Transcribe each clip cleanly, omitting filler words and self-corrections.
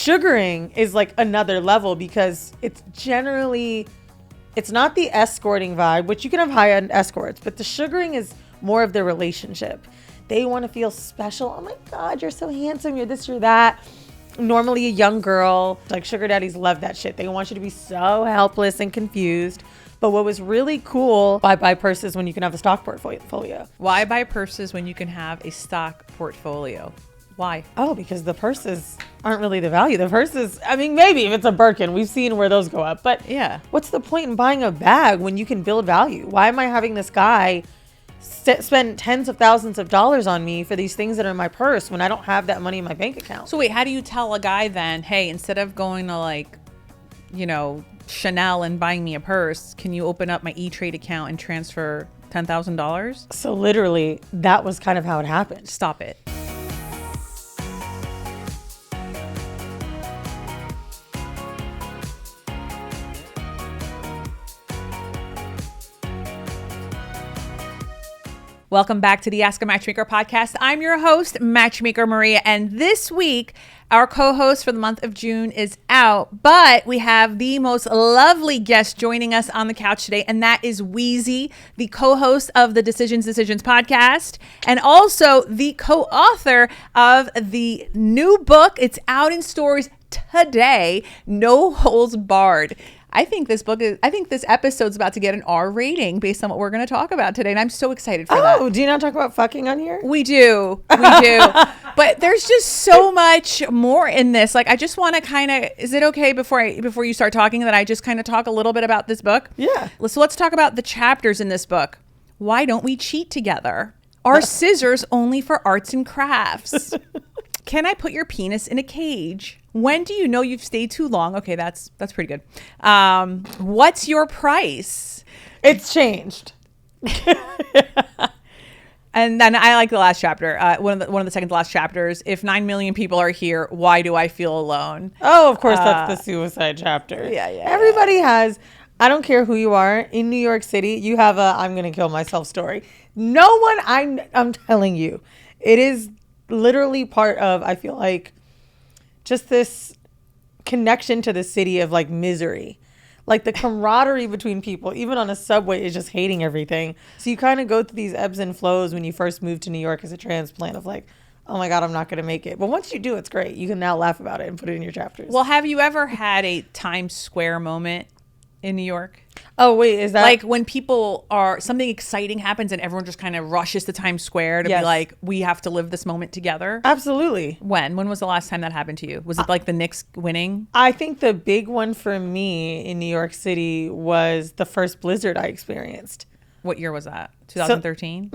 Sugaring is like another level because it's not the escorting vibe, which you can have high-end escorts, but the sugaring is more of the relationship. They want to feel special. Oh my God, you're so handsome. You're this, you're that. Normally a young girl, like sugar daddies love that shit. They want you to be so helpless and confused. But what was really cool, why buy purses when you can have a stock portfolio? Why buy purses when you can have a stock portfolio? Why? Oh, because the purses aren't really the value. The purses, I mean, maybe if it's a Birkin, we've seen where those go up. But yeah, what's the point in buying a bag when you can build value? Why am I having this guy spend tens of thousands of dollars on me for these things that are in my purse when I don't have that money in my bank account? So wait, how do you tell a guy then, hey, instead of going to like, you know, Chanel and buying me a purse, can you open up my E-Trade account and transfer $10,000? So literally, that was kind of how it happened. Stop it. Welcome back to the Ask a Matchmaker podcast. I'm your host, Matchmaker Maria, and this week, our co-host for the month of June is out, but we have the most lovely guest joining us on the couch today, and that is Weezy, the co-host of the Decisions podcast, and also the co-author of the new book. It's out in stores today, No Holds Barred. I think this episode's about to get an R rating based on what we're going to talk about today. And I'm so excited for that. Oh, do you not talk about fucking on here? We do. But there's just so much more in this. Like, I just want to kind of, is it okay before you start talking that I just kind of talk a little bit about this book? Yeah. So let's talk about the chapters in this book. Why don't we cheat together? Are scissors only for arts and crafts? Can I put your penis in a cage? When do you know you've stayed too long? Okay, that's pretty good. What's your price? It's changed. And then I like the last chapter. One of the second to last chapters. If 9 million people are here, why do I feel alone? Oh, of course, that's the suicide chapter. Yeah. Everybody has. I don't care who you are in New York City. You have a I'm gonna kill myself story. No one. I'm telling you, it is literally part of, I feel like, just this connection to the city of like misery. Like the camaraderie between people, even on a subway, is just hating everything. So you kind of go through these ebbs and flows when you first move to New York as a transplant of like, oh my God, I'm not going to make it. But once you do, it's great. You can now laugh about it and put it in your chapters. Well, have you ever had a Times Square moment in New York? Oh, wait, is that like when something exciting happens and everyone just kind of rushes to Times Square to be like, we have to live this moment together? Absolutely. When was the last time that happened to you? Was it like the Knicks winning? I think the big one for me in New York City was the first blizzard I experienced. What year was that? 2013?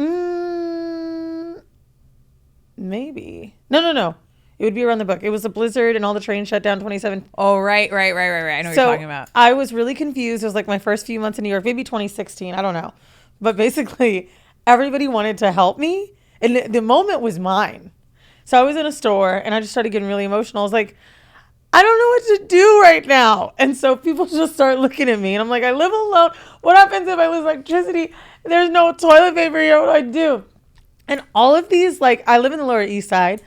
Maybe. No. It would be around the book. It was a blizzard and all the trains shut down 27. Oh, right. I know what you're talking about. I was really confused. It was like my first few months in New York, maybe 2016. I don't know. But basically, everybody wanted to help me. And the moment was mine. So I was in a store and I just started getting really emotional. I was like, I don't know what to do right now. And so people just start looking at me. And I'm like, I live alone. What happens if I lose electricity? There's no toilet paper here. What do I do? And all of these, like, I live in the Lower East Side.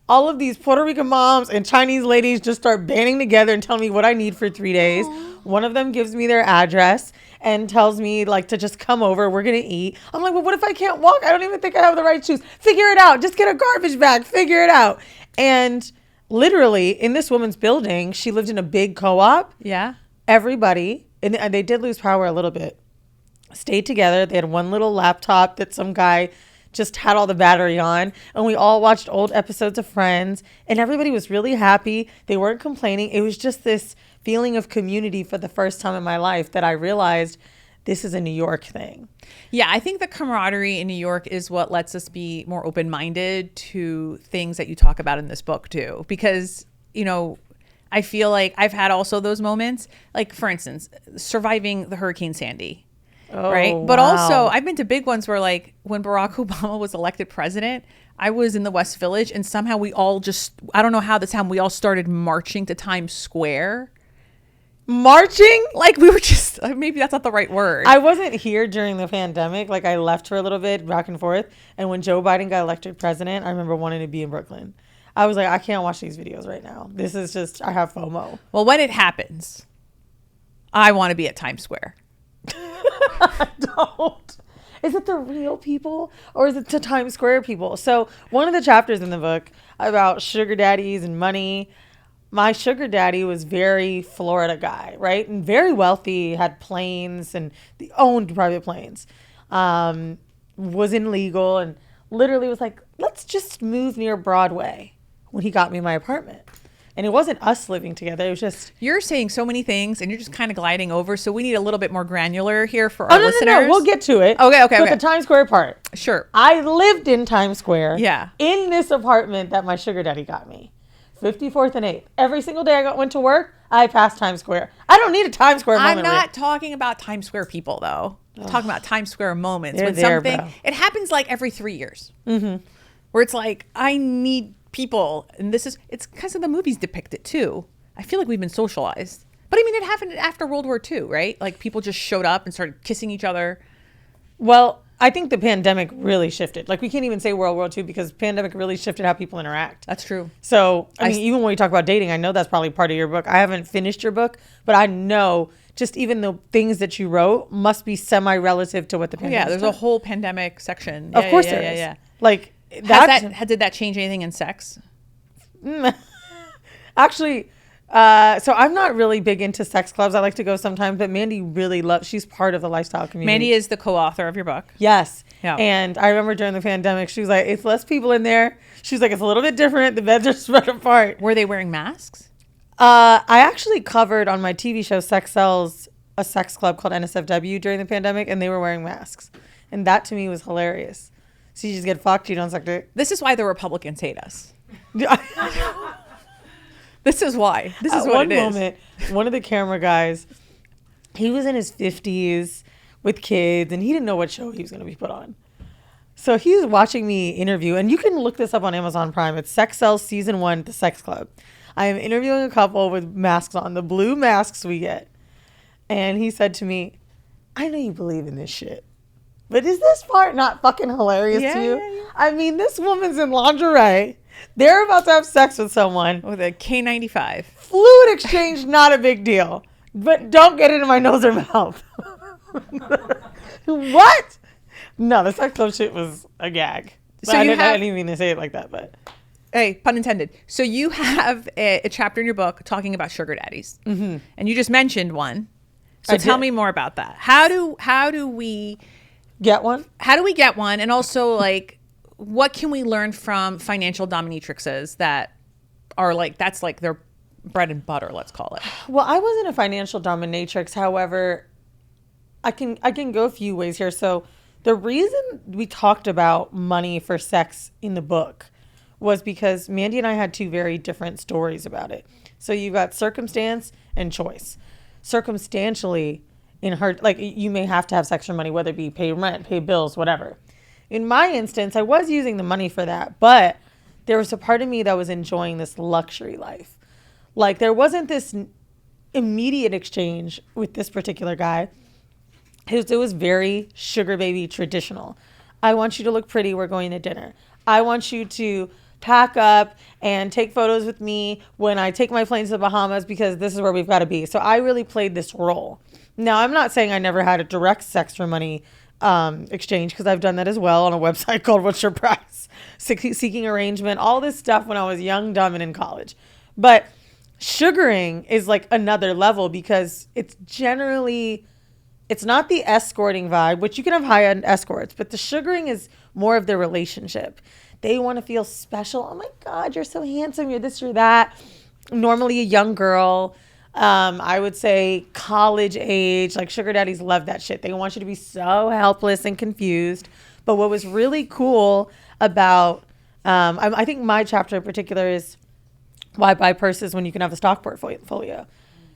All of these Puerto Rican moms and Chinese ladies just start banding together and telling me what I need for 3 days. Aww. One of them gives me their address and tells me like to just come over. We're going to eat. I'm like, well, what if I can't walk? I don't even think I have the right shoes. Figure it out. Just get a garbage bag. Figure it out. And literally in this woman's building, she lived in a big co-op. Yeah. Everybody, and they did lose power a little bit, stayed together. They had one little laptop that some guy just had all the battery on, and we all watched old episodes of Friends, and everybody was really happy. They weren't complaining. It was just this feeling of community for the first time in my life that I realized this is a New York thing. Yeah, I think the camaraderie in New York is what lets us be more open-minded to things that you talk about in this book too, because, you know, I feel like I've had also those moments, like for instance, surviving the Hurricane Sandy. Oh, right. But wow. also I've been to big ones where like when Barack Obama was elected president, I was in the West Village and somehow we all just, I don't know how this happened. We all started marching to Times Square. Marching? Like we were just, maybe that's not the right word. I wasn't here during the pandemic. Like I left for a little bit back and forth. And when Joe Biden got elected president, I remember wanting to be in Brooklyn. I was like, I can't watch these videos right now. This is just, I have FOMO. Well, when it happens, I want to be at Times Square. I don't. Is it the real people or is it the Times Square people? So one of the chapters in the book about sugar daddies and money, my sugar daddy was very Florida guy, right? And very wealthy, had planes and owned private planes, wasn't legal, and literally was like, let's just move near Broadway when he got me my apartment. And it wasn't us living together. It was just... You're saying so many things and you're just kind of gliding over. So we need a little bit more granular here for our listeners. No. We'll get to it. Okay. But the Times Square part. Sure. I lived in Times Square. Yeah. In this apartment that my sugar daddy got me. 54th and 8th. Every single day I went to work, I passed Times Square. I don't need a Times Square moment. I'm not talking about Times Square people, though. I'm talking about Times Square moments. They're When there, something... bro. It happens like every 3 years. Mm-hmm. Where it's like, I need... people, and it's because of the movies depict it too. I feel like we've been socialized, but I mean, it happened after World War II, right? Like people just showed up and started kissing each other. Well, I think the pandemic really shifted. Like we can't even say World War II because pandemic really shifted how people interact. That's true. So I mean, even when we talk about dating, I know that's probably part of your book. I haven't finished your book, but I know just even the things that you wrote must be semi-relative to what the pandemic. Yeah, there's a whole pandemic section. Of course there is. Like did that change anything in sex? Actually, so I'm not really big into sex clubs. I like to go sometimes, but Mandy really loves, she's part of the lifestyle community. Mandy is the co-author of your book. Yes. Yeah. And I remember during the pandemic, she was like, it's less people in there. She's like, it's a little bit different. The beds are spread apart. Were they wearing masks? I actually covered on my TV show Sex Sells a sex club called NSFW during the pandemic, and they were wearing masks. And that to me was hilarious. So you just get fucked, you don't suck dick. This is why the Republicans hate us. This is why. This is what it is. At one moment, one of the camera guys, he was in his 50s with kids, and he didn't know what show he was going to be put on. So he's watching me interview, and you can look this up on Amazon Prime. It's Sex Sells Season 1, The Sex Club. I am interviewing a couple with masks on, the blue masks we get. And he said to me, I know you believe in this shit, but is this part not fucking hilarious to you? Yeah. I mean, this woman's in lingerie. They're about to have sex with someone. With a K95. Fluid exchange, not a big deal. But don't get it in my nose or mouth. What? No, the sex club shit was a gag. So I didn't mean to say it like that, but... Hey, pun intended. So you have a chapter in your book talking about sugar daddies. Mm-hmm. And you just mentioned one. So tell me more about that. How do we... Get one? How do we get one? And also, like, what can we learn from financial dominatrixes that are like, that's like their bread and butter, let's call it? Well, I wasn't a financial dominatrix. However, I can go a few ways here. So the reason we talked about money for sex in the book was because Mandy and I had two very different stories about it. So you've got circumstance and choice. Circumstantially, in her, like, you may have to have sex for money, whether it be pay rent, pay bills, whatever. In my instance, I was using the money for that, but there was a part of me that was enjoying this luxury life. Like, there wasn't this immediate exchange with this particular guy. It was very sugar baby traditional. I want you to look pretty. We're going to dinner. I want you to pack up and take photos with me when I take my planes to the Bahamas because this is where we've got to be. So I really played this role. Now, I'm not saying I never had a direct sex for money exchange, because I've done that as well on a website called What's Your Price? Seeking arrangement, all this stuff when I was young, dumb, and in college. But sugaring is like another level because it's not the escorting vibe, which you can have high-end escorts, but the sugaring is more of the relationship. They want to feel special. Oh my God, you're so handsome. You're this, you're that. Normally a young girl, I would say college age, like sugar daddies love that shit. They want you to be so helpless and confused. But what was really cool about, I think my chapter in particular is why buy purses when you can have a stock portfolio.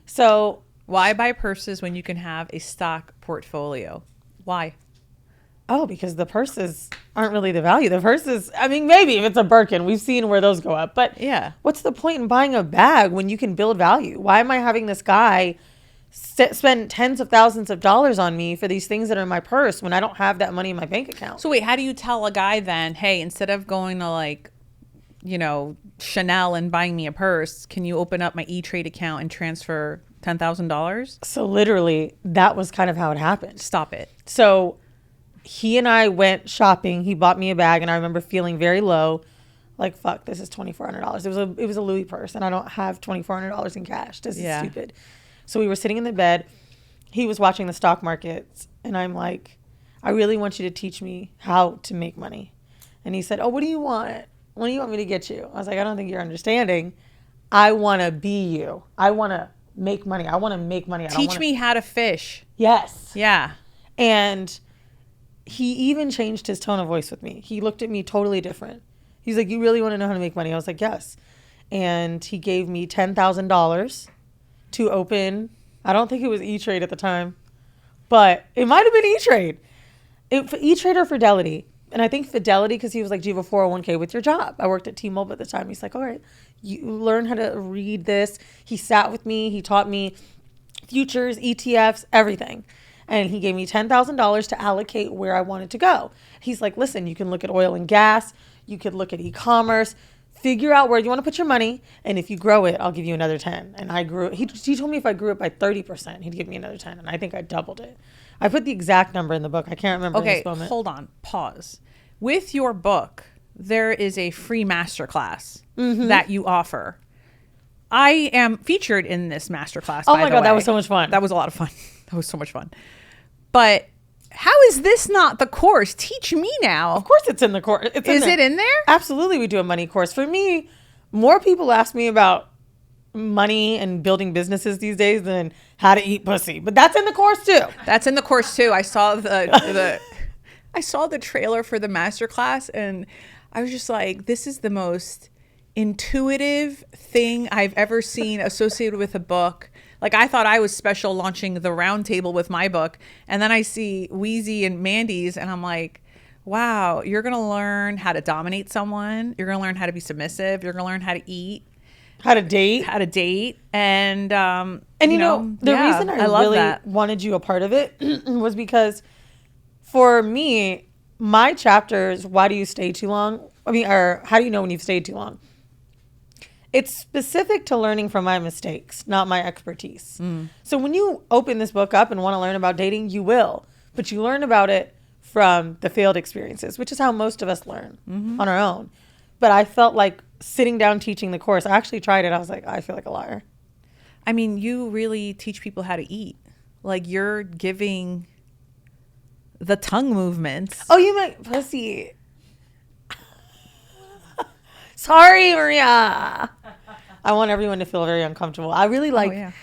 So why buy purses when you can have a stock portfolio? Why? Oh, because the purses aren't really the value. The purses, I mean, maybe if it's a Birkin, we've seen where those go up. But yeah, what's the point in buying a bag when you can build value? Why am I having this guy spend tens of thousands of dollars on me for these things that are in my purse when I don't have that money in my bank account? So wait, how do you tell a guy then, hey, instead of going to like Chanel and buying me a purse. Can you open up my E-Trade account and transfer $10,000? So literally, that was kind of how it happened. Stop it. So he and I went shopping. He bought me a bag, and I remember feeling very low. Like, fuck, this is $2,400. It was a Louis purse, and I don't have $2,400 in cash. This is stupid. So we were sitting in the bed. He was watching the stock markets, and I'm like, I really want you to teach me how to make money. And he said, oh, what do you want? What do you want me to get you? I was like, I don't think you're understanding. I want to be you. I want to make money. I want to make money. Teach me how to fish. Yes. Yeah. And he even changed his tone of voice with me. He looked at me totally different. He's like, you really want to know how to make money? I was like, yes. And he gave me $10,000 to open. I don't think it was E-Trade at the time, but it might have been E-Trade. E-Trade or Fidelity. And I think Fidelity, because he was like, do you have a 401k with your job? I worked at T-Mobile at the time. He's like, all right, you learn how to read this. He sat with me. He taught me futures, ETFs, everything. And he gave me $10,000 to allocate where I wanted to go. He's like, listen, you can look at oil and gas. You could look at e-commerce. Figure out where you want to put your money. And if you grow it, I'll give you another 10. And I grew it. He told me if I grew it by 30%, he'd give me another 10. And I think I doubled it. I put the exact number in the book. I can't remember in this moment. Hold on. Pause. With your book, there is a free masterclass that you offer. I am featured in this masterclass. Oh my God, that was so much fun. That was a lot of fun. That was so much fun. But how is this not the course? Teach me now. Of course it's in the course. Is it in there? Absolutely, we do a money course. For me, more people ask me about money and building businesses these days than how to eat pussy. But that's in the course too. That's in the course too. I saw I saw the trailer for the masterclass, and I was just like, this is the most intuitive thing I've ever seen associated with a book. Like, I thought I was special launching the round table with my book. And then I see Weezy and Mandy's, and I'm like, wow, you're going to learn how to dominate someone. You're going to learn how to be submissive. You're going to learn how to eat. How to date. And you know the reason I really wanted you a part of it was because for me, my chapters, why do you stay too long? Or how do you know when you've stayed too long? It's specific to learning from my mistakes, not my expertise. So when you open this book up and want to learn about dating, you will. But you learn about it from the failed experiences, which is how most of us learn on our own. But I felt like sitting down teaching the course, I actually tried it. I was like, I feel like a liar. I mean, you really teach people how to eat. Like, you're giving the tongue movements. Oh, you meant pussy. Sorry, Maria. I want everyone to feel very uncomfortable. I really like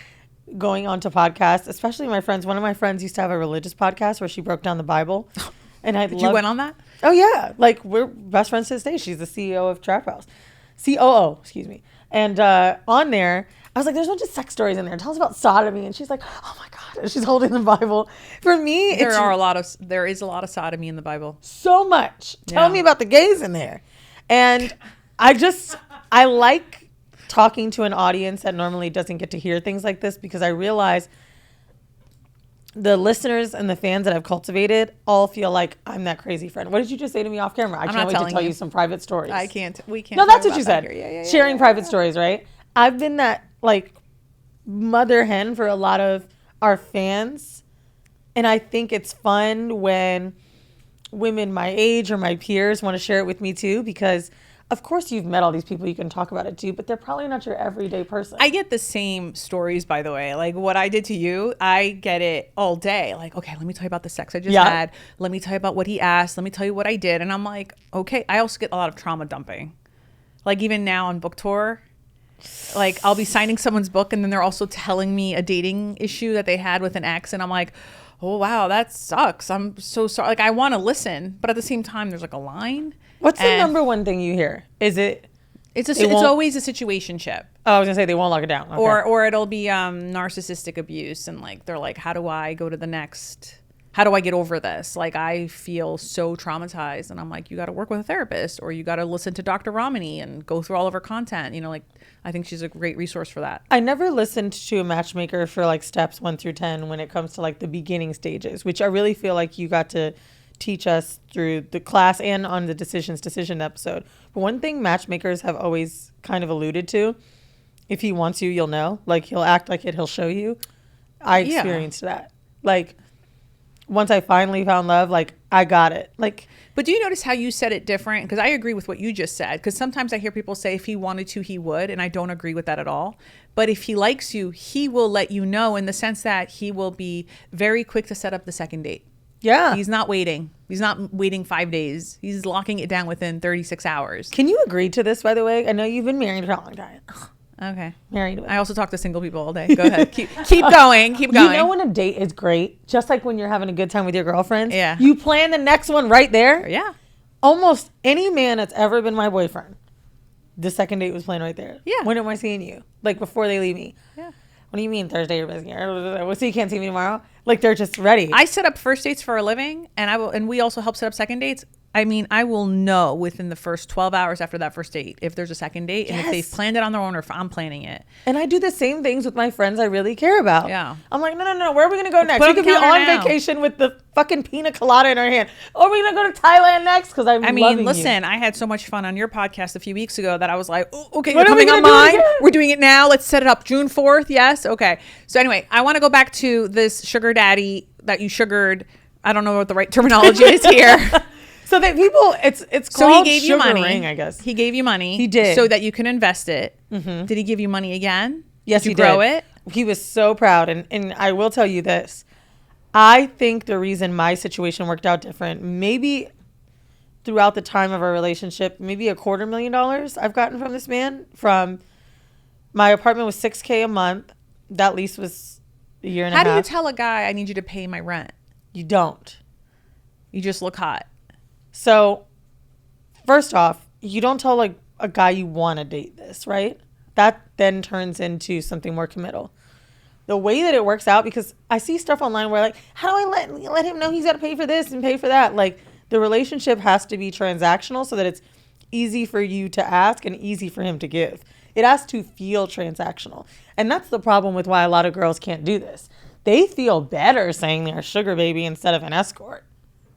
going onto podcasts, especially my friends. One of my friends used to have a religious podcast where she broke down the Bible. And you went on that? Oh, yeah. Like, we're best friends to this day. She's the CEO of Trap House. COO, excuse me. And on there, I was like, there's a bunch of sex stories in there. Tell us about sodomy. And she's like, oh, my God. And she's holding the Bible. For me, there is a lot of sodomy in the Bible. So much. Tell me about the gays in there. And I like talking to an audience that normally doesn't get to hear things like this, because I realize the listeners and the fans that I've cultivated all feel like I'm that crazy friend. What did you just say to me off camera? I can't wait to tell you some private stories. We can't. No, that's what you said. Sharing private stories, right? I've been that like mother hen for a lot of our fans. And I think it's fun when women my age or my peers want to share it with me too, because of course you've met all these people you can talk about it to, but they're probably not your everyday person. I get the same stories, by the way. Like, what I did to you, I get it all day. Like, okay, let me tell you about the sex I just had. Let me tell you about what he asked. Let me tell you what I did. And I'm like, okay. I also get a lot of trauma dumping. Like, even now on book tour, like, I'll be signing someone's book and then they're also telling me a dating issue that they had with an ex. And I'm like, oh, wow, that sucks. I'm so sorry. Like, I want to listen, but at the same time, there's like a line. What's the number one thing you hear? Is it? It's always a situationship. Oh, I was gonna say they won't lock it down. Okay. Or it'll be narcissistic abuse, and like they're like, how do I go to the next? How do I get over this? Like, I feel so traumatized, and I'm like, you got to work with a therapist, or you got to listen to Dr. Ramani and go through all of her content. You know, like, I think she's a great resource for that. I never listened to a matchmaker for like steps 1 through 10 when it comes to like the beginning stages, which I really feel like you got to teach us through the class and on the decision episode. But one thing matchmakers have always kind of alluded to, if he wants you, you'll know. Like, he'll act like it, he'll show you. I experienced that. Like, once I finally found love, like, I got it. Like, but do you notice how you said it different? Because I agree with what you just said. Because sometimes I hear people say if he wanted to, he would. And I don't agree with that at all. But if he likes you, he will let you know, in the sense that he will be very quick to set up the second date. yeah. He's not waiting. He's not waiting 5 days. He's locking it down within 36 hours. Can you agree to this, by the way? I know you've been married for a long time. Okay. Married. I also talk to single people all day. Go ahead. Keep going. Keep going. You know when a date is great, just like when you're having a good time with your girlfriends? Yeah. You plan the next one right there? Yeah. Almost any man that's ever been my boyfriend, the second date was planned right there. Yeah. When am I seeing you? Like, before they leave me. Yeah. What do you mean Thursday you're busy? So you can't see me tomorrow? Like, they're just ready. I set up first dates for a living, and we also help set up second dates. I mean, I will know within the first 12 hours after that first date if there's a second date, and if they've planned it on their own or if I'm planning it. And I do the same things with my friends I really care about. Yeah. I'm like, no. Where are we going to go next? put We on the could be counter on now. vacation with the fucking pina colada in our hand. Or are we going to go to Thailand next? Because I'm loving listen, you. I had so much fun on your podcast a few weeks ago that I was like, oh, okay, When you're are we coming on gonna do it mine. again? We're doing it now. Let's set it up. June 4th. Yes. Okay. So anyway, I want to go back to this sugar daddy that you sugared. I don't know what the right terminology is here. So that people, it's So called he gave you money. sugaring, I guess. He gave you money. He did. So that you can invest it. Mm-hmm. Did he give you money again? Yes, did you he grow did. it? He was so proud. And I will tell you this. I think the reason my situation worked out different, maybe throughout the time of our relationship, maybe $250,000 I've gotten from this man. From my apartment was $6,000 a month. That lease was a year and a half. How do you tell a guy, I need you to pay my rent? You don't. You just look hot. So, first off, you don't tell like a guy you want to date this, right? That then turns into something more committal. The way that it works out, because I see stuff online where like, how do I let him know he's got to pay for this and pay for that? Like, the relationship has to be transactional so that it's easy for you to ask and easy for him to give. It has to feel transactional. And that's the problem with why a lot of girls can't do this. They feel better saying they're a sugar baby instead of an escort.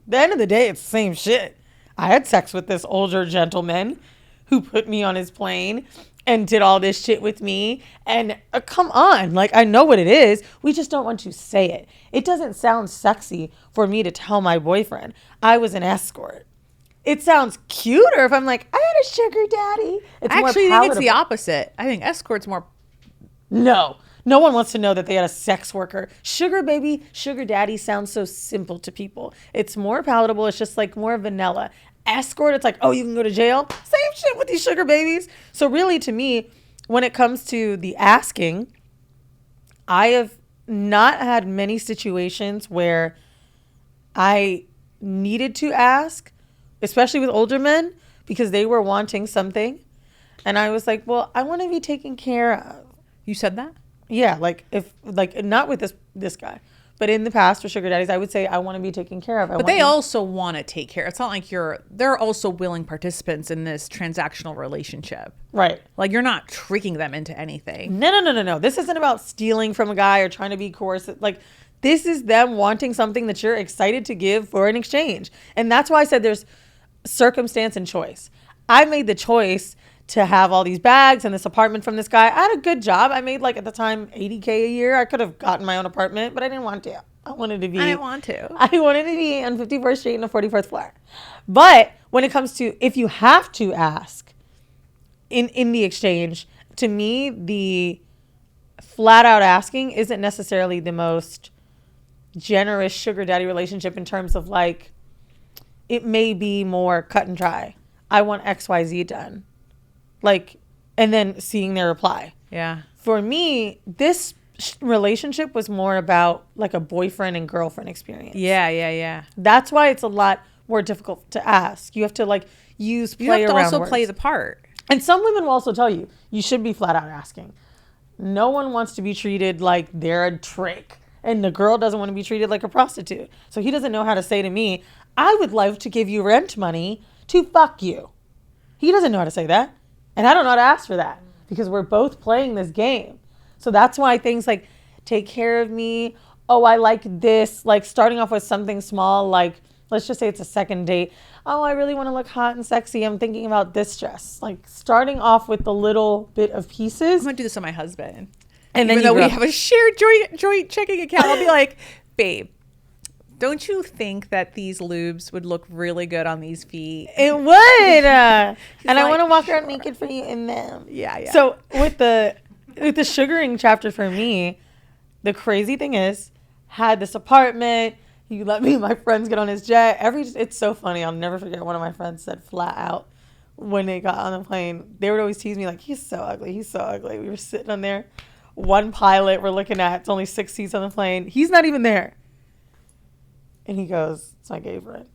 At the end of the day, it's the same shit. I had sex with this older gentleman who put me on his plane and did all this shit with me. And come on, like, I know what it is. We just don't want to say it. It doesn't sound sexy for me to tell my boyfriend I was an escort. It sounds cuter if I'm like, I had a sugar daddy. It's I more actually think it's the palatable. opposite. I think escort's more. No one wants to know that they had a sex worker. Sugar baby, sugar daddy sounds so simple to people. It's more palatable. It's just like more vanilla. Escort, it's like, oh, you can go to jail. Same shit with these sugar babies. So really, to me, when it comes to the asking, I have not had many situations where I needed to ask, especially with older men, because they were wanting something. And I was like, well, I want to be taken care of. You said that? Yeah, like if like not with this guy, but in the past for sugar daddies, I would say I want to be taken care of. But they also want to take care. It's not like they're also willing participants in this transactional relationship. Right. Like, you're not tricking them into anything. No. This isn't about stealing from a guy or trying to be coercive. Like, this is them wanting something that you're excited to give for an exchange. And that's why I said there's circumstance and choice. I made the choice to have all these bags and this apartment from this guy. I had a good job. I made, like, at the time, $80K a year. I could have gotten my own apartment, but I didn't want to. I wanted to be on 54th Street in the 44th floor. But when it comes to, if you have to ask in the exchange, to me, the flat out asking isn't necessarily the most generous sugar daddy relationship in terms of, like, it may be more cut and dry. I want XYZ done. Like, and then seeing their reply. Yeah. For me, this relationship was more about like a boyfriend and girlfriend experience. Yeah. That's why it's a lot more difficult to ask. You have to like use play around You have to also words. play the part. And some women will also tell you, you should be flat out asking. No one wants to be treated like they're a trick. And the girl doesn't want to be treated like a prostitute. So he doesn't know how to say to me, I would love to give you rent money to fuck you. He doesn't know how to say that. And I don't know how to ask for that because we're both playing this game. So that's why things like take care of me. Oh, I like this. Like starting off with something small, like let's just say it's a second date. Oh, I really want to look hot and sexy. I'm thinking about this dress. Like starting off with the little bit of pieces. I'm gonna do this on my husband. And then even though we have a shared joint checking account, I'll be like, babe, don't you think that these lubes would look really good on these feet? It would. And like, I want to walk around naked for you in them. Yeah. So with the sugaring chapter for me, the crazy thing is, had this apartment. He let me and my friends get on his jet. It's so funny. I'll never forget one of my friends said flat out when they got on the plane. They would always tease me like, he's so ugly. He's so ugly. We were sitting on there. One pilot we're looking at. It's only 6 seats on the plane. He's not even there. And he goes, it's my gay friend.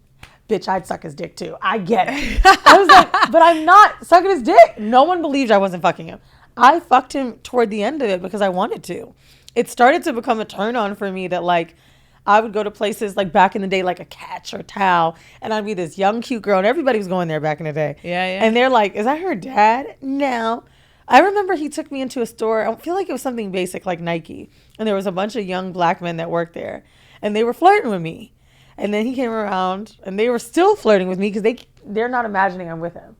Bitch, I'd suck his dick too. I get it. I was like, but I'm not sucking his dick. No one believed I wasn't fucking him. I fucked him toward the end of it because I wanted to. It started to become a turn on for me that like, I would go to places like back in the day, like a Catch or Tao, and I'd be this young, cute girl, and everybody was going there back in the day. Yeah. And they're like, is that her dad? No. I remember he took me into a store. I feel like it was something basic like Nike. And there was a bunch of young black men that worked there. And they were flirting with me. And then he came around and they were still flirting with me because they're not imagining I'm with him.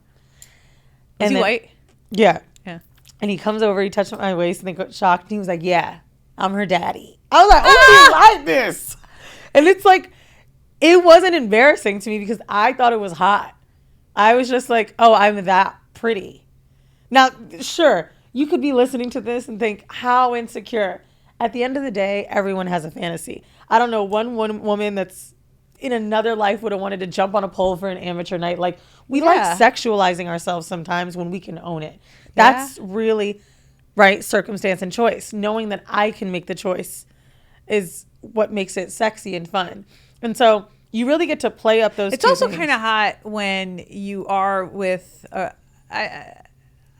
Was he white? Yeah. Yeah. And he comes over, he touched my waist and they got shocked. And he was like, yeah, I'm her daddy. I was like, oh, you like this? And it's like, it wasn't embarrassing to me because I thought it was hot. I was just like, oh, I'm that pretty. Now, sure, you could be listening to this and think, how insecure. At the end of the day, everyone has a fantasy. I don't know one woman that's in another life would have wanted to jump on a pole for an amateur night. Like, we like sexualizing ourselves sometimes when we can own it. That's really, right, circumstance and choice. Knowing that I can make the choice is what makes it sexy and fun. And so you really get to play up those It's two also things. kind of hot when you are with...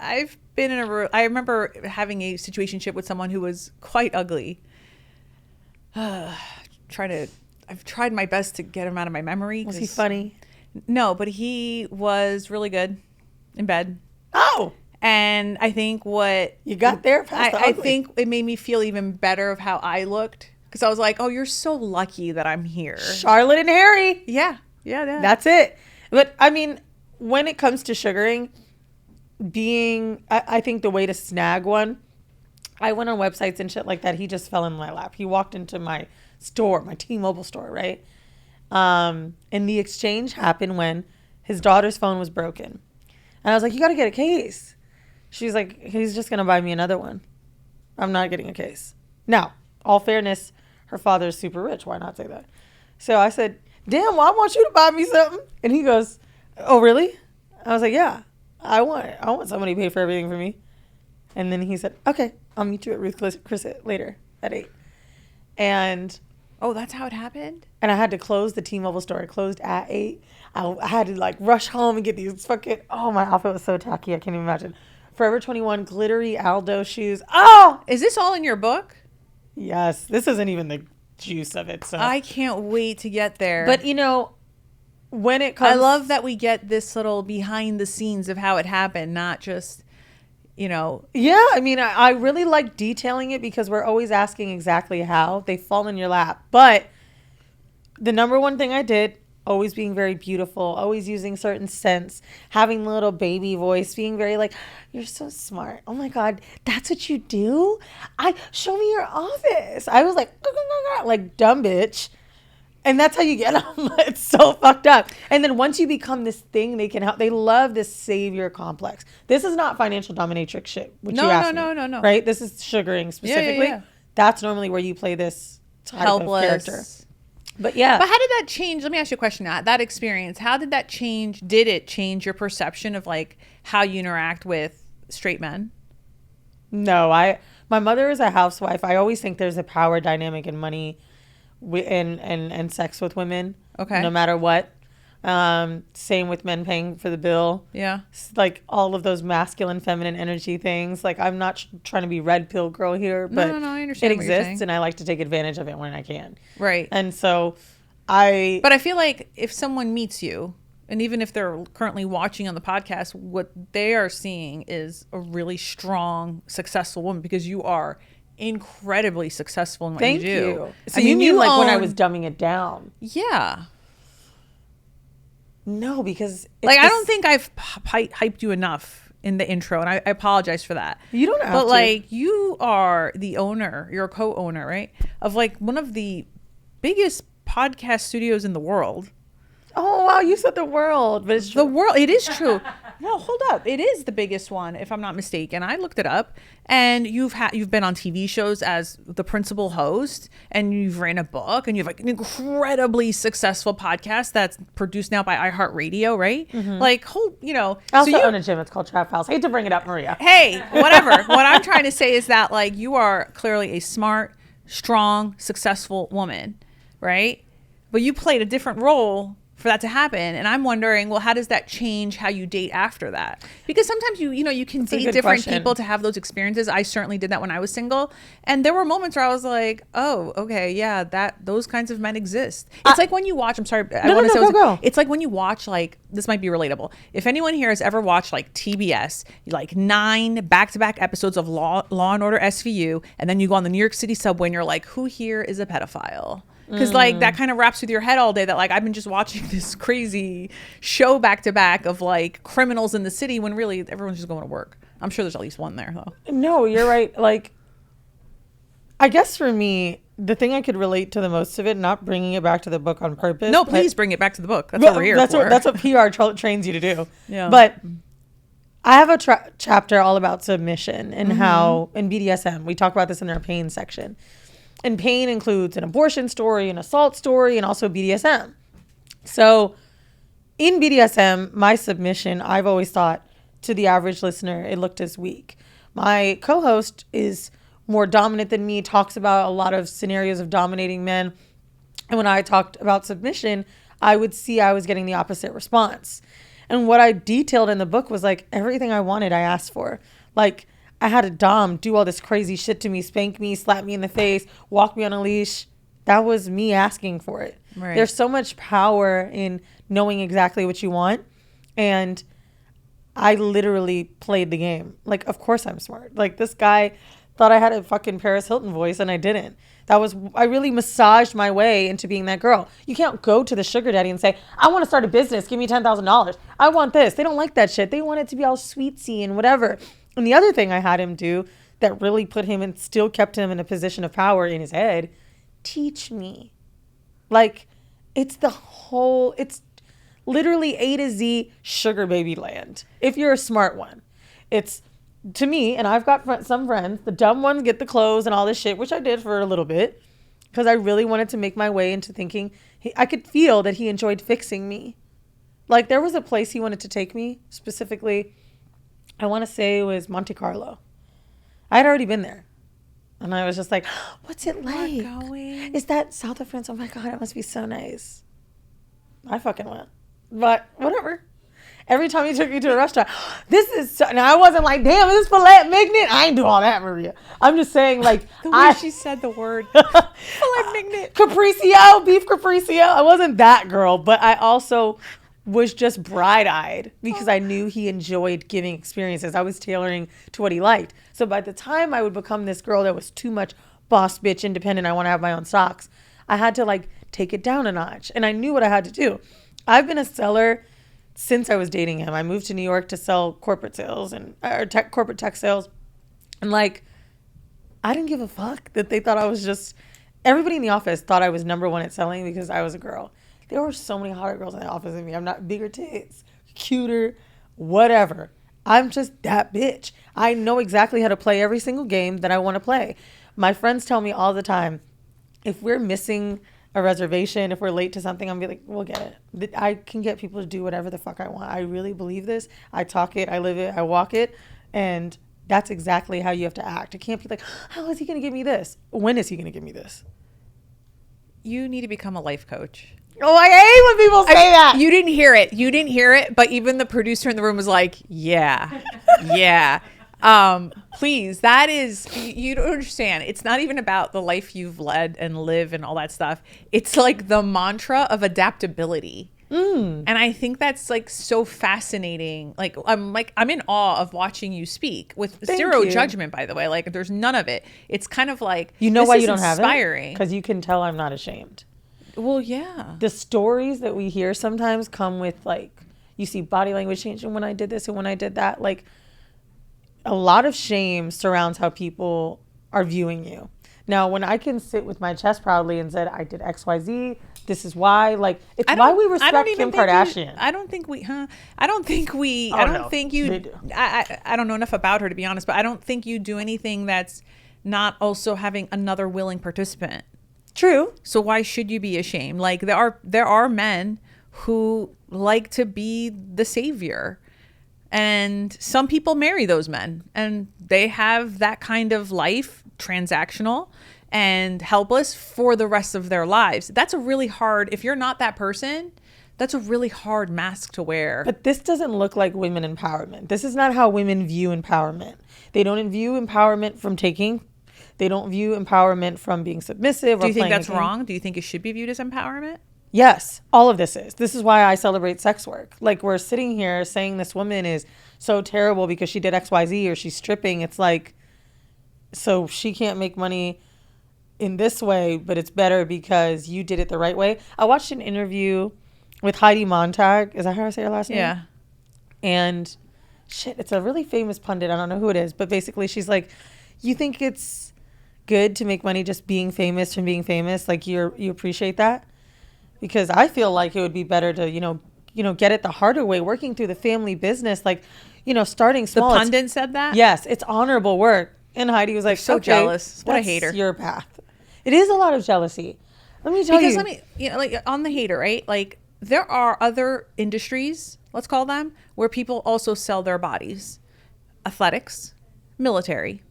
I've been I remember having a situationship with someone who was quite ugly. I've tried my best to get him out of my memory. Was he funny? No, but he was really good in bed. Oh! And I think you got there past the I ugly. think it made me feel even better of how I looked. Because I was like, oh, you're so lucky that I'm here. Charlotte and Harry. Yeah. That's it. But, I mean, when it comes to sugaring... I think the way to snag one, I went on websites and shit like that. He just fell in my lap. He walked into my store, my T-Mobile store, right? And the exchange happened when his daughter's phone was broken. And I was like, you got to get a case. She's like, he's just going to buy me another one. I'm not getting a case. Now, all fairness, her father is super rich. Why not say that? So I said, damn, well, I want you to buy me something. And he goes, oh, really? I was like, yeah. I want somebody to pay for everything for me. And then he said, okay, I'll meet you at Ruth Chris later at 8. And oh, that's how it happened? And I had to close the T-Mobile store. It closed at 8. I had to like rush home and get these fucking, oh, my outfit was so tacky. I can't even imagine. Forever 21 glittery Aldo shoes. Oh! Is this all in your book? Yes. This isn't even the juice of it. So I can't wait to get there. But, you know, when it comes... I love that we get this little behind the scenes of how it happened, not just, you know... Yeah, I mean, I really like detailing it because we're always asking exactly how. They fall in your lap. But the number one thing I did, always being very beautiful, always using certain scents, having the little baby voice, being very like, you're so smart. Oh my God, that's what you do? Show me your office. I was like dumb bitch. And that's how you get them. It's so fucked up. And then once you become this thing, they can help. They love this savior complex. This is not financial dominatrix shit. No. Right? This is sugaring specifically. Yeah. That's normally where you play this type helpless of character. But yeah. But how did that change? Let me ask you a question now. That experience, how did that change? Did it change your perception of like how you interact with straight men? No, my mother is a housewife. I always think there's a power dynamic in money and sex with women. Okay. No matter what. Same with men paying for the bill. Yeah. Like all of those masculine, feminine energy things. Like I'm not trying to be red pill girl here, but no, I understand it what you're exists saying. and I like to take advantage of it when I can. Right. And so But I feel like if someone meets you, and even if they're currently watching on the podcast, what they are seeing is a really strong, successful woman because you are incredibly successful in what you do. So you mean like when I was dumbing it down? Yeah. No, because it's Like, I don't think I've hyped you enough in the intro, and I apologize for that. You don't have but to. like, you are the owner, you're a co-owner, right, of like one of the biggest podcast studios in the world. Oh wow, you said the world, but it's true. The world, it is true. No, hold up, it is the biggest one, if I'm not mistaken. I looked it up, and you've been on TV shows as the principal host, and you've ran a book, and you have like an incredibly successful podcast that's produced now by iHeartRadio, right? Like, I also own a gym. It's called Trap House. Hate to bring it up, Maria. Hey, whatever. What I'm trying to say is that like you are clearly a smart, strong, successful woman, right? But you played a different role for that to happen, and I'm wondering, well, how does that change how you date after that? Because sometimes you can date different people to have those experiences. I certainly did that when I was single, and there were moments where I was like, oh, okay, yeah, those kinds of men exist. It's like when you watch. I'm sorry, I want to say go. It's like when you watch, like, this might be relatable. If anyone here has ever watched like TBS, like 9 back-to-back episodes of Law and Order SVU, and then you go on the New York City subway and you're like, who here is a pedophile? Because like that kind of wraps with your head all day that like I've been just watching this crazy show back to back of like criminals in the city when really everyone's just going to work. I'm sure there's at least one there though. No, you're right. Like, I guess for me, the thing I could relate to the most of it, not bringing it back to the book on purpose. No, please bring it back to the book. That's what we're here for. That's what PR trains you to do. Yeah. But I have a chapter all about submission and how in BDSM, we talk about this in our pain section. And pain includes an abortion story, an assault story, and also BDSM. So in BDSM, my submission, I've always thought to the average listener, it looked as weak. My co-host is more dominant than me, talks about a lot of scenarios of dominating men. And when I talked about submission, I would see I was getting the opposite response. And what I detailed in the book was like everything I wanted, I asked for. Like, I had a dom do all this crazy shit to me, spank me, slap me in the face, walk me on a leash. That was me asking for it. Right. There's so much power in knowing exactly what you want. And I literally played the game. Like, of course I'm smart. Like, this guy thought I had a fucking Paris Hilton voice and I didn't. I really massaged my way into being that girl. You can't go to the sugar daddy and say, I want to start a business. Give me $10,000. I want this. They don't like that shit. They want it to be all sweetsy and whatever. And the other thing I had him do that really put him and still kept him in a position of power in his head, teach me. Like, it's literally A to Z sugar baby land. If you're a smart one, it's to me, and I've got some friends, the dumb ones get the clothes and all this shit, which I did for a little bit because I really wanted to make my way into thinking I could feel that he enjoyed fixing me. Like, there was a place he wanted to take me specifically. I want to say it was Monte Carlo. I had already been there. And I was just like, what's it like? Is that south of France? Oh my God, it must be so nice. I fucking went. But whatever. Every time he took me to a restaurant, this is so, now I wasn't like, damn, is this filet mignon? I ain't do all that, Maria. I'm just saying, like, the way she said the word filet mignon. Capriccio, beef Capriccio. I wasn't that girl, but I also was just bright-eyed because I knew he enjoyed giving experiences. I was tailoring to what he liked. So by the time I would become this girl that was too much boss bitch independent, I want to have my own socks, I had to like take it down a notch. And I knew what I had to do. I've been a seller since I was dating him. I moved to New York to sell corporate sales and corporate tech sales. And like, I didn't give a fuck that they thought I was just, everybody in the office thought I was number one at selling because I was a girl. There were so many hotter girls in the office than me. I'm not bigger tits, cuter, whatever. I'm just that bitch. I know exactly how to play every single game that I want to play. My friends tell me all the time, if we're missing a reservation, if we're late to something, I'm be like, we'll get it. I can get people to do whatever the fuck I want. I really believe this. I talk it, I live it, I walk it. And that's exactly how you have to act. It can't be like, how is he going to give me this? When is he going to give me this? You need to become a life coach. Oh, I hate when people say that. You didn't hear it. You didn't hear it. But even the producer in the room was like, yeah, yeah. Please, that is, you don't understand. It's not even about the life you've led and live and all that stuff. It's like the mantra of adaptability. And I think that's like so fascinating. I'm in awe of watching you speak with zero judgment, by the way. Like, there's none of it. It's kind of like, you know why you don't inspiring. have it? Because you can tell I'm not ashamed. Well, yeah. The stories that we hear sometimes come with like, you see body language changing when I did this and when I did that. Like, a lot of shame surrounds how people are viewing you. Now, when I can sit with my chest proudly and said, I did XYZ, this is why, like, it's why we respect Kim Kardashian. I don't think I don't know enough about her, to be honest, but I don't think you do anything that's not also having another willing participant. True. So why should you be ashamed? Like, there are men who like to be the savior. And some people marry those men and they have that kind of life, transactional and helpless, for the rest of their lives. That's a really hard, if you're not that person, that's a really hard mask to wear. But this doesn't look like women empowerment. This is not how women view empowerment. They don't view empowerment from taking. They don't view empowerment from being submissive. Do you think that's wrong? Do you think it should be viewed as empowerment? Yes, all of this is. This is why I celebrate sex work. Like, we're sitting here saying this woman is so terrible because she did XYZ or she's stripping. It's like, so she can't make money in this way, but it's better because you did it the right way. I watched an interview with Heidi Montag. Is that how I say her last name? Yeah. And shit, it's a really famous pundit. I don't know who it is, but basically she's like, you think it's good to make money just being famous from being famous? Like, you appreciate that? Because I feel like it would be better to, you know, get it the harder way, working through the family business, like, you know, starting small. The pundit said that? Yes, it's honorable work. And Heidi was like, so okay, jealous. What a hater. That's your path. It is a lot of jealousy. Let me tell you. Because like on the hater, right? Like, there are other industries, let's call them, where people also sell their bodies. Athletics, military.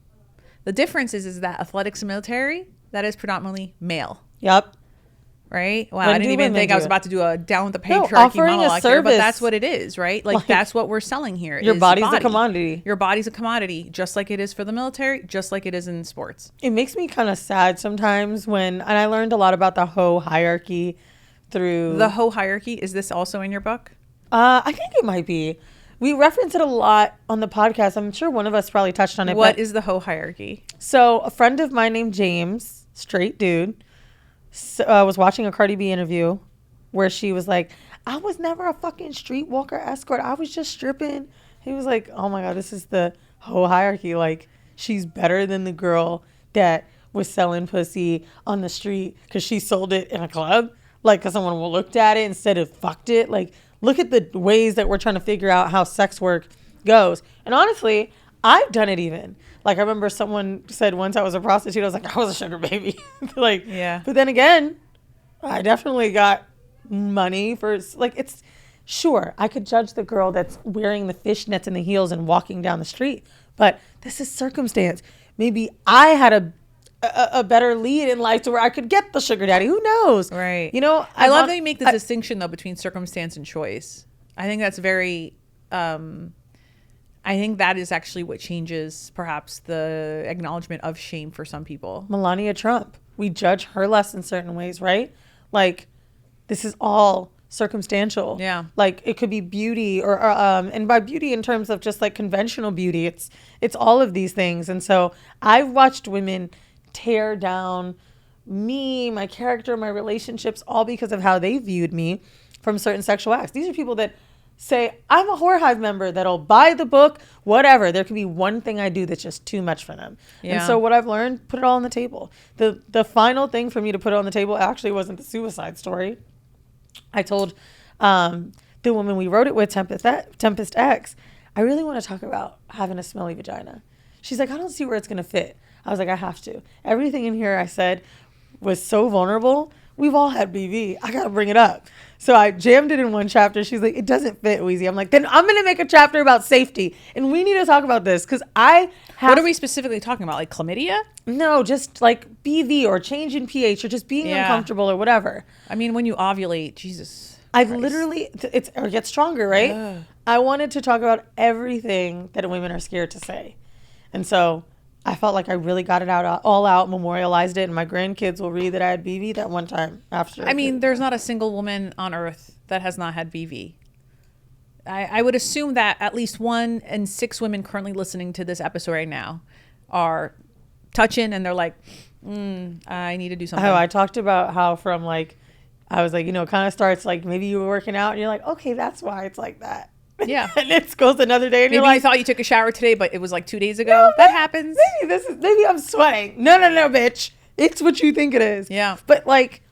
The difference is that athletics and military, that is predominantly male. Yep. Right? Wow, I didn't even think I was about to do a down with the patriarchy monologue here, but that's what it is, right? Like that's what we're selling here. Your body's a commodity. Your body's a commodity, just like it is for the military, just like it is in sports. It makes me kind of sad sometimes and I learned a lot about the hoe hierarchy through... The hoe hierarchy, is this also in your book? I think it might be. We reference it a lot on the podcast. I'm sure one of us probably touched on it. What is the hoe hierarchy? So a friend of mine named James, straight dude, was watching a Cardi B interview where she was like, I was never a fucking streetwalker escort. I was just stripping. He was like, oh my God, this is the whole hierarchy. Like, she's better than the girl that was selling pussy on the street because she sold it in a club. Like, because someone looked at it instead of fucked it. Like, look at the ways that we're trying to figure out how sex work goes. And honestly, I've done it even. Like, I remember someone said once I was a prostitute, I was like, I was a sugar baby. Like, yeah. But then again, I definitely got money for, like, it's, sure, I could judge the girl that's wearing the fishnets and the heels and walking down the street. But this is circumstance. Maybe I had a better lead in life to where I could get the sugar daddy. Who knows? Right. You know, I love that you make the distinction, though, between circumstance and choice. I think that's very... I think that is actually what changes perhaps the acknowledgement of shame for some people. Melania Trump. We judge her less in certain ways, right? Like, this is all circumstantial. Yeah. Like, it could be beauty or and by beauty in terms of just like conventional beauty, it's all of these things. And so I've watched women tear down me, my character, my relationships, all because of how they viewed me from certain sexual acts. These are people that say, I'm a Whore Hive member that'll buy the book, whatever. There could be one thing I do that's just too much for them. Yeah. And so what I've learned, put it all on the table. The final thing for me to put it on the table actually wasn't the suicide story. I told the woman we wrote it with, Tempest X, I really want to talk about having a smelly vagina. She's like, I don't see where it's going to fit. I was like, I have to. Everything in here I said was so vulnerable. We've all had BV. I got to bring it up. So I jammed it in one chapter. She's like, it doesn't fit, Weezy. I'm like, then I'm going to make a chapter about safety. And we need to talk about this because What are we specifically talking about? Like chlamydia? No, just like BV or change in pH or just being uncomfortable or whatever. I mean, when you ovulate, Jesus I've literally, or get stronger, right? Ugh. I wanted to talk about everything that women are scared to say. And so I felt like I really got it all out, memorialized it, and my grandkids will read that I had BV that one time after. I mean, there's not a single woman on earth that has not had BV. I would assume that at least 1 in 6 women currently listening to this episode right now are touching and they're like, I need to do something. Oh, I talked about how from like I was like, you know, it kind of starts like maybe you were working out and you're like, okay, that's why it's like that. Yeah. And it goes another day and Maybe you're like, you thought you took a shower today, but it was like 2 days ago. That happens. Maybe I'm sweating. No, bitch. It's what you think it is. Yeah. But like,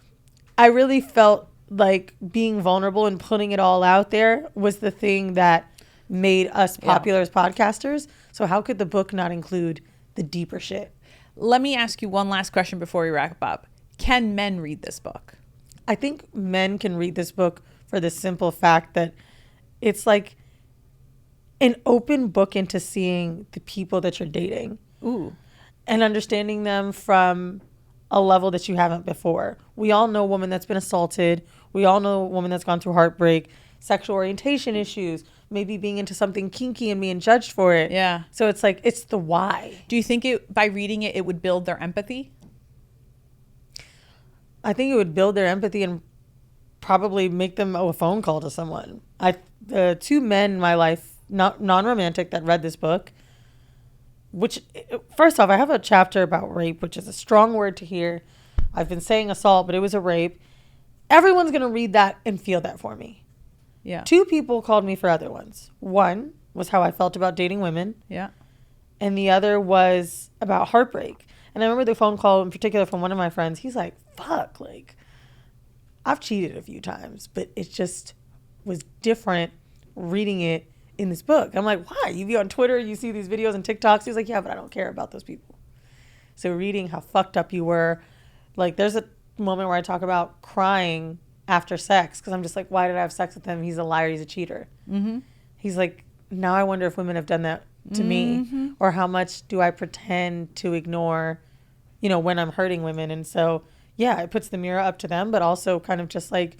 I really felt like being vulnerable and putting it all out there was the thing that made us popular as podcasters. So how could the book not include the deeper shit? Let me ask you one last question before we wrap up. Can men read this book? I think men can read this book for the simple fact that it's like an open book into seeing the people that you're dating. Ooh. And understanding them from a level that you haven't before. We all know a woman that's been assaulted. We all know a woman that's gone through heartbreak, sexual orientation issues, maybe being into something kinky and being judged for it. Yeah. So it's like, it's the why. Do you think by reading it, it would build their empathy? I think it would build their empathy and probably make them owe a phone call to someone. The two men in my life, not non-romantic, that read this book, which, first off, I have a chapter about rape, which is a strong word to hear. I've been saying assault, but it was a rape. Everyone's going to read that and feel that for me. Yeah. 2 people called me for other ones. One was how I felt about dating women. Yeah. And the other was about heartbreak. And I remember the phone call in particular from one of my friends. He's like, fuck, like, I've cheated a few times, but it just was different reading it in this book. I'm like, why? You be on Twitter, you see these videos and TikToks. He's like, yeah, but I don't care about those people. So reading how fucked up you were. Like, there's a moment where I talk about crying after sex because I'm just like, why did I have sex with him? He's a liar. He's a cheater. Mm-hmm. He's like, now I wonder if women have done that to me, or how much do I pretend to ignore, you know, when I'm hurting women. And so, yeah, it puts the mirror up to them, but also kind of just like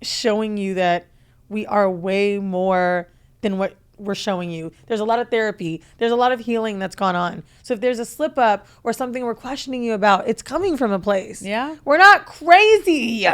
showing you that we are way more than what we're showing you. There's a lot of therapy. There's a lot of healing that's gone on. So if there's a slip up or something we're questioning you about, it's coming from a place. Yeah. We're not crazy.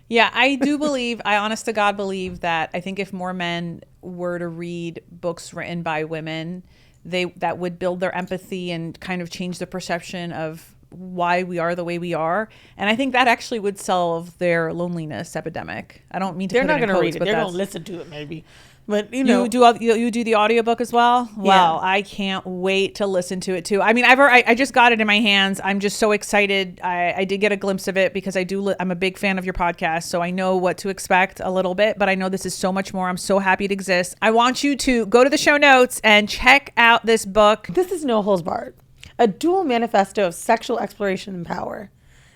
Yeah, I do believe, I honest to God believe that I think if more men were to read books written by women, that would build their empathy and kind of change the perception of why we are the way we are. And I think that actually would solve their loneliness epidemic. I don't mean to They're put not it in going to quotes, read it. but They're that's- going to listen to it maybe. But, you know. You do the audiobook as well? Wow, I can't wait to listen to it too. I mean, I just got it in my hands. I'm just so excited. I did get a glimpse of it because I'm a big fan of your podcast, so I know what to expect a little bit, but I know this is so much more. I'm so happy it exists. I want you to go to the show notes and check out this book. This is No Holds Barred, a dual manifesto of sexual exploration and power.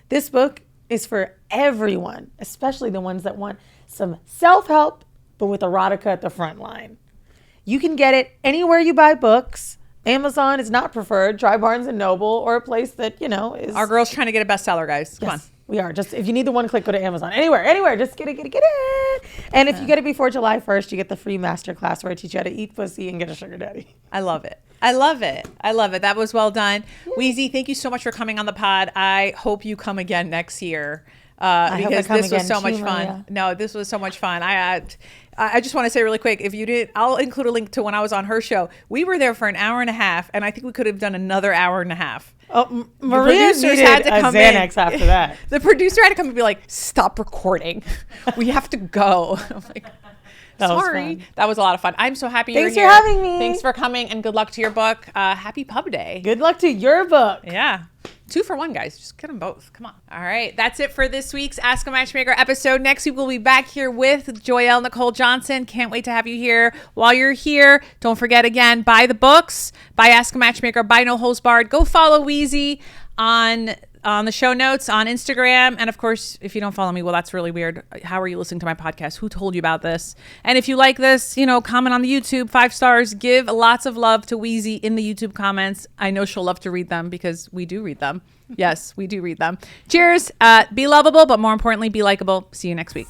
This book is for everyone, especially the ones that want some self-help, but with erotica at the front line. You can get it anywhere you buy books. Amazon is not preferred. Try Barnes & Noble or a place that, you know, is... Our girl's trying to get a bestseller, guys. Come on. We are. Just if you need the one click, go to Amazon. Anywhere. Just get it. And if you get it before July 1st, you get the free masterclass where I teach you how to eat pussy and get a sugar daddy. I love it. That was well done. Weezy, thank you so much for coming on the pod. I hope you come again next year. Because this was so much fun. Maria. No, this was so much fun. I just want to say really quick, if you did, I'll include a link to when I was on her show. We were there for an hour and a half, and I think we could have done another hour and a half. Oh, Maria needed had to come Xanax in. After that. The producer had to come and be like, stop recording. We have to go. I'm like, sorry. That was a lot of fun. I'm so happy you're here. Thanks for having me. Thanks for coming, and good luck to your book. Happy Pub Day. Good luck to your book. Yeah. 2 for 1, guys. Just get them both. Come on. All right. That's it for this week's Ask a Matchmaker episode. Next week, we'll be back here with Joyelle Nicole Johnson. Can't wait to have you here. While you're here, don't forget again, buy the books, buy Ask a Matchmaker, buy No Holds Barred. Go follow Weezy on the show notes on Instagram. And of course, if you don't follow me, well, that's really weird. How are you listening to my podcast? Who told you about this? And if you like this, comment on the YouTube, 5 stars, give lots of love to Weezy in the YouTube comments. I know she'll love to read them because we do read them. Yes, we do read them. Cheers. Be lovable, but more importantly, be likable. See you next week.